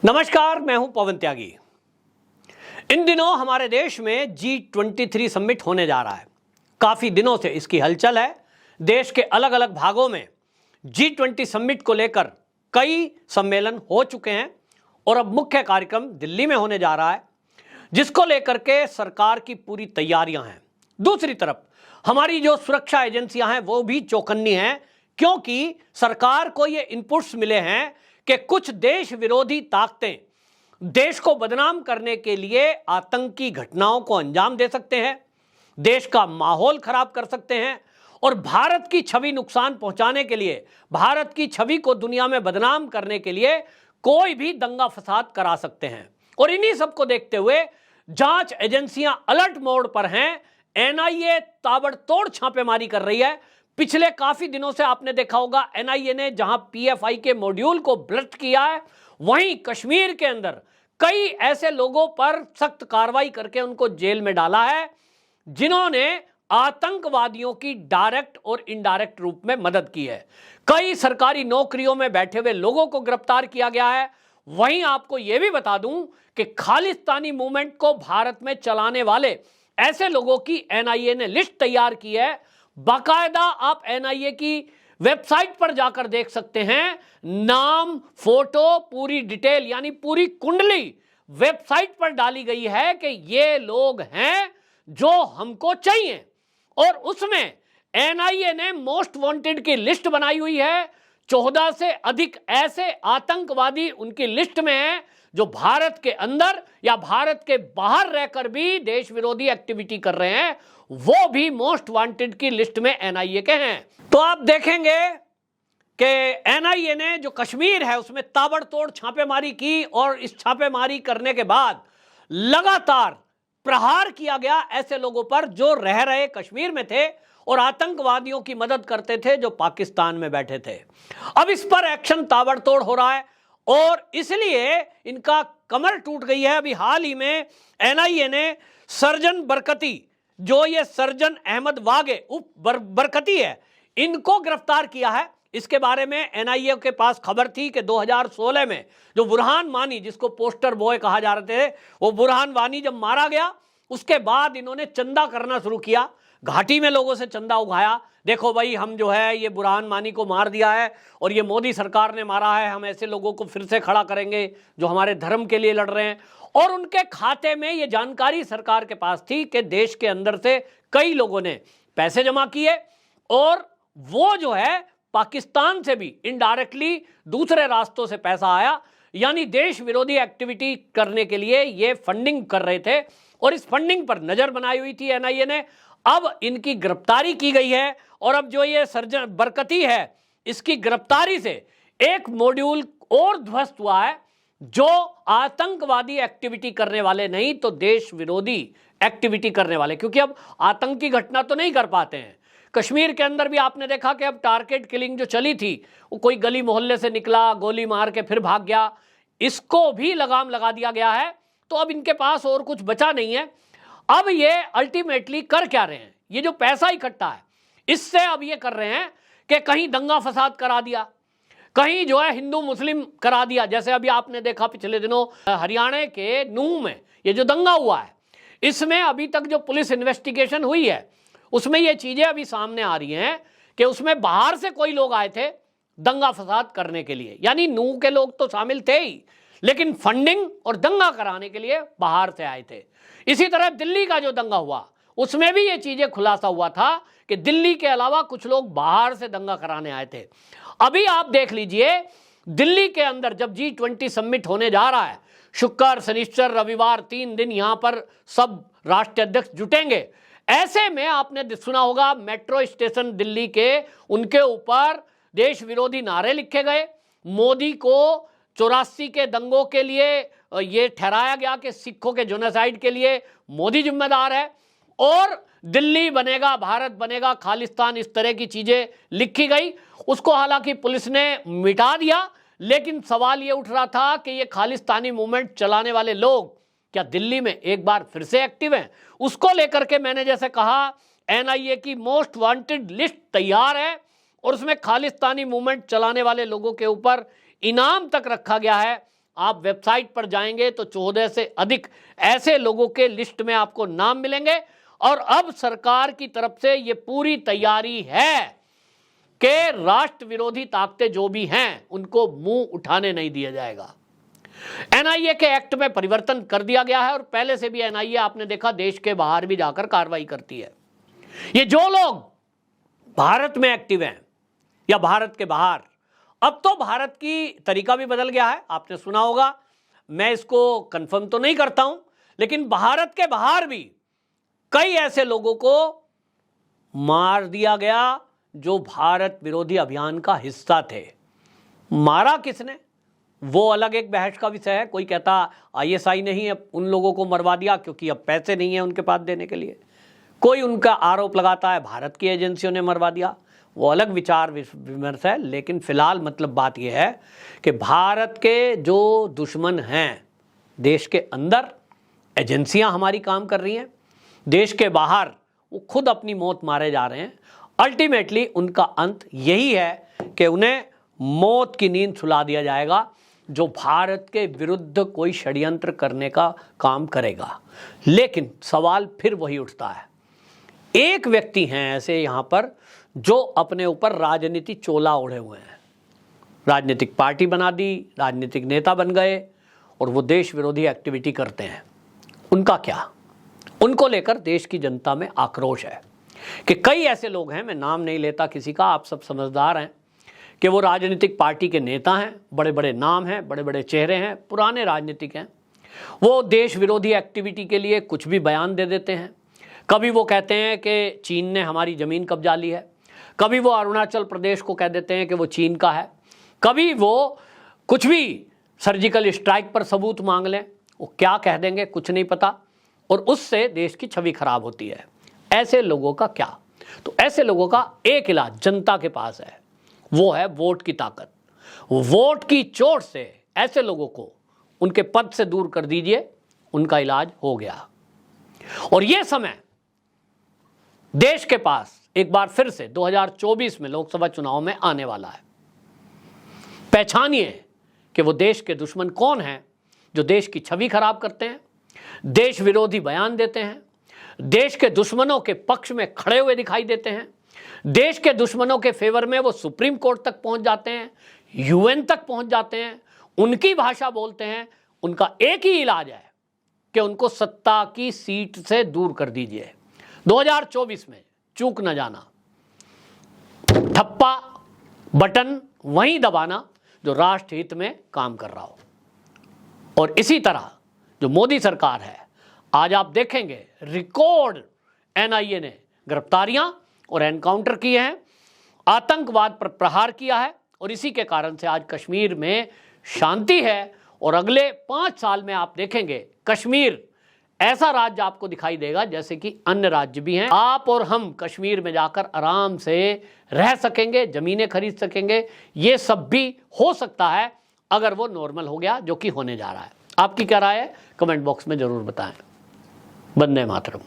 नमस्कार, मैं हूं पवन त्यागी। इन दिनों हमारे देश में G23 समिट होने जा रहा है। काफी दिनों से इसकी हलचल है। देश के अलग अलग भागों में G20 समिट को लेकर कई सम्मेलन हो चुके हैं और अब मुख्य कार्यक्रम दिल्ली में होने जा रहा है, जिसको लेकर के सरकार की पूरी तैयारियां हैं। दूसरी तरफ हमारी जो सुरक्षा एजेंसियां हैं वो भी चौकन्नी हैं, क्योंकि सरकार को ये इनपुट्स मिले हैं कि कुछ देश विरोधी ताकतें देश को बदनाम करने के लिए आतंकी घटनाओं को अंजाम दे सकते हैं, देश का माहौल खराब कर सकते हैं और भारत की छवि नुकसान पहुंचाने के लिए, भारत की छवि को दुनिया में बदनाम करने के लिए कोई भी दंगा फसाद करा सकते हैं। और इन्हीं सबको देखते हुए जांच एजेंसियां अलर्ट मोड पर हैं। एनआईए ताबड़तोड़ छापेमारी कर रही है। पिछले काफी दिनों से आपने देखा होगा, एनआईए ने जहां पीएफआई के मॉड्यूल को भ्रष्ट किया है, वहीं कश्मीर के अंदर कई ऐसे लोगों पर सख्त कार्रवाई करके उनको जेल में डाला है जिन्होंने आतंकवादियों की डायरेक्ट और इनडायरेक्ट रूप में मदद की है। कई सरकारी नौकरियों में बैठे हुए लोगों को गिरफ्तार किया गया है। वहीं आपको यह भी बता दूं कि खालिस्तानी मूवमेंट को भारत में चलाने वाले ऐसे लोगों की एनआईए ने लिस्ट तैयार की है। बाकायदा आप एनआईए की वेबसाइट पर जाकर देख सकते हैं। नाम, फोटो, पूरी डिटेल यानी पूरी कुंडली वेबसाइट पर डाली गई है कि ये लोग हैं जो हमको चाहिए। और उसमें एनआईए ने मोस्ट वांटेड की लिस्ट बनाई हुई है। 14 से अधिक ऐसे आतंकवादी उनकी लिस्ट में हैं जो भारत के अंदर या भारत के बाहर रहकर भी देश विरोधी एक्टिविटी कर रहे हैं, वो भी मोस्ट वांटेड की लिस्ट में एनआईए के हैं। तो आप देखेंगे कि एनआईए ने जो कश्मीर है उसमें ताबड़तोड़ छापेमारी की और इस छापेमारी करने के बाद लगातार प्रहार किया गया ऐसे लोगों पर जो रह रहे कश्मीर में थे और आतंकवादियों की मदद करते थे जो पाकिस्तान में बैठे थे। अब इस पर एक्शन ताबड़तोड़ हो रहा है और इसलिए इनका कमर टूट गई है। अभी हाल ही में एनआईए ने सर्जन बरकती, जो ये सर्जन अहमद वागे उप बरकती है, इनको गिरफ्तार किया है। इसके बारे में एनआईए के पास खबर थी कि 2016 में जो बुरहान वानी, जिसको पोस्टर बॉय कहा जा रहे थे, वो बुरहान वानी जब मारा गया उसके बाद इन्होंने चंदा करना शुरू किया। घाटी में लोगों से चंदा उगाया, देखो भाई हम जो है ये बुरहान वानी को मार दिया है और ये मोदी सरकार ने मारा है, हम ऐसे लोगों को फिर से खड़ा करेंगे जो हमारे धर्म के लिए लड़ रहे हैं। और उनके खाते में ये जानकारी सरकार के पास थी कि देश के अंदर से कई लोगों ने पैसे जमा किए और वो जो है पाकिस्तान से भी इनडायरेक्टली दूसरे रास्तों से पैसा आया, यानी देश विरोधी एक्टिविटी करने के लिए ये फंडिंग कर रहे थे और इस फंडिंग पर नजर बनाई हुई थी एनआईए ने। अब इनकी गिरफ्तारी की गई है और अब जो ये सर्जन बरकती है, इसकी गिरफ्तारी से एक मॉड्यूल और ध्वस्त हुआ है जो आतंकवादी एक्टिविटी करने वाले नहीं तो देश विरोधी एक्टिविटी करने वाले, क्योंकि अब आतंकी घटना तो नहीं कर पाते हैं। कश्मीर के अंदर भी आपने देखा कि अब टारगेट किलिंग जो चली थी, वो कोई गली मोहल्ले से निकला, गोली मार के फिर भाग गया, इसको भी लगाम लगा दिया गया है। तो अब इनके पास और कुछ बचा नहीं है। अब ये अल्टीमेटली कर क्या रहे हैं, ये जो पैसा इकट्ठा है इससे अब ये कर रहे हैं कि कहीं दंगा फसाद करा दिया, कहीं जो है हिंदू मुस्लिम करा दिया। जैसे अभी आपने देखा पिछले दिनों हरियाणा के नूह में ये जो दंगा हुआ है, इसमें अभी तक जो पुलिस इन्वेस्टिगेशन हुई है उसमें ये चीजें अभी सामने आ रही हैं कि उसमें बाहर से कोई लोग आए थे दंगा फसाद करने के लिए, यानी नूह के लोग तो शामिल थे ही, लेकिन फंडिंग और दंगा कराने के लिए बाहर से आए थे। इसी तरह दिल्ली का जो दंगा हुआ उसमें भी ये चीजें खुलासा हुआ था कि दिल्ली के अलावा कुछ लोग बाहर से दंगा कराने आए थे। अभी आप देख लीजिए, दिल्ली के अंदर जब G20 समिट होने जा रहा है, शुक्र, शनिश्चर, रविवार 3 दिन यहां पर सब राष्ट्रीय अध्यक्ष जुटेंगे। ऐसे में आपने सुना होगा मेट्रो स्टेशन दिल्ली के, उनके ऊपर देश विरोधी नारे लिखे गए। मोदी को 84 के दंगों के लिए ये ठहराया गया कि सिखों के जेनोसाइड के लिए मोदी जिम्मेदार है और दिल्ली बनेगा, भारत बनेगा, खालिस्तान, इस तरह की चीजें लिखी गई। उसको हालांकि पुलिस ने मिटा दिया, लेकिन सवाल ये उठ रहा था कि ये खालिस्तानी मूवमेंट चलाने वाले लोग क्या दिल्ली में एक बार फिर से एक्टिव हैं? उसको लेकर के मैंने जैसे कहा, एनआईए की मोस्ट वांटेड लिस्ट तैयार है और उसमें खालिस्तानी मूवमेंट चलाने वाले लोगों के ऊपर इनाम तक रखा गया है। आप वेबसाइट पर जाएंगे तो 14 से अधिक ऐसे लोगों के लिस्ट में आपको नाम मिलेंगे। और अब सरकार की तरफ से यह पूरी तैयारी है कि राष्ट्र विरोधी ताकतें जो भी हैं उनको मुंह उठाने नहीं दिया जाएगा। एनआईए के एक्ट में परिवर्तन कर दिया गया है और पहले से भी एनआईए आपने देखा देश के बाहर भी जाकर कार्रवाई करती है। ये जो लोग भारत में एक्टिव हैं या भारत के बाहर, अब तो भारत की तरीका भी बदल गया है, आपने सुना होगा, मैं इसको कंफर्म तो नहीं करता हूं, लेकिन भारत के बाहर भी कई ऐसे लोगों को मार दिया गया जो भारत विरोधी अभियान का हिस्सा थे। मारा किसने वो अलग एक बहस का विषय है। कोई कहता आईएसआई नहीं है, उन लोगों को मरवा दिया क्योंकि अब पैसे नहीं है उनके पास देने के लिए। कोई उनका आरोप लगाता है भारत की एजेंसियों ने मरवा दिया, वो अलग विचार विमर्श है। लेकिन फिलहाल मतलब बात यह है कि भारत के जो दुश्मन हैं, देश के अंदर एजेंसियां हमारी काम कर रही हैं, देश के बाहर वो खुद अपनी मौत मारे जा रहे हैं। अल्टीमेटली उनका अंत यही है कि उन्हें मौत की नींद सुला दिया जाएगा जो भारत के विरुद्ध कोई षड्यंत्र करने का काम करेगा। लेकिन सवाल फिर वही उठता है, एक व्यक्ति हैं ऐसे यहां पर जो अपने ऊपर राजनीति चोला ओढ़े हुए हैं, राजनीतिक पार्टी बना दी, राजनीतिक नेता बन गए और वो देश विरोधी एक्टिविटी करते हैं। उनका क्या? उनको लेकर देश की जनता में आक्रोश है कि कई ऐसे लोग हैं, मैं नाम नहीं लेता किसी का, आप सब समझदार हैं, कि वो राजनीतिक पार्टी के नेता हैं, बड़े बड़े नाम हैं, बड़े बड़े चेहरे हैं, पुराने राजनीतिक हैं। वो देश विरोधी एक्टिविटी के लिए कुछ भी बयान दे देते हैं। कभी वो कहते हैं कि चीन ने हमारी ज़मीन कब्जा ली है, कभी वो अरुणाचल प्रदेश को कह देते हैं कि वो चीन का है, कभी वो कुछ भी सर्जिकल स्ट्राइक पर सबूत मांग लें, वो क्या कह देंगे कुछ नहीं पता, और उससे देश की छवि खराब होती है। ऐसे लोगों का क्या? तो ऐसे लोगों का एक इलाज जनता के पास है, वो है वोट की ताकत। वोट की चोट से ऐसे लोगों को उनके पद से दूर कर दीजिए, उनका इलाज हो गया। और यह समय देश के पास एक बार फिर से 2024 में लोकसभा चुनाव में आने वाला है। पहचानिए कि वो देश के दुश्मन कौन हैं जो देश की छवि खराब करते हैं, देश विरोधी बयान देते हैं, देश के दुश्मनों के पक्ष में खड़े हुए दिखाई देते हैं, देश के दुश्मनों के फेवर में वो सुप्रीम कोर्ट तक पहुंच जाते हैं, यूएन तक पहुंच जाते हैं, उनकी भाषा बोलते हैं। उनका एक ही इलाज है कि उनको सत्ता की सीट से दूर कर दीजिए। 2024 में चूक न जाना, ठप्पा बटन वहीं दबाना जो राष्ट्र हित में काम कर रहा हो। और इसी तरह जो मोदी सरकार है, आज आप देखेंगे रिकॉर्ड एनआईए ने गिरफ्तारियां और एनकाउंटर किए हैं, आतंकवाद पर प्रहार किया है, और इसी के कारण से आज कश्मीर में शांति है। और अगले 5 साल में आप देखेंगे कश्मीर ऐसा राज्य आपको दिखाई देगा जैसे कि अन्य राज्य भी हैं। आप और हम कश्मीर में जाकर आराम से रह सकेंगे, जमीनें खरीद सकेंगे। ये सब भी हो सकता है अगर वो नॉर्मल हो गया, जो कि होने जा रहा है। आपकी क्या राय है? कमेंट बॉक्स में जरूर बताएं। वंदे मातरम।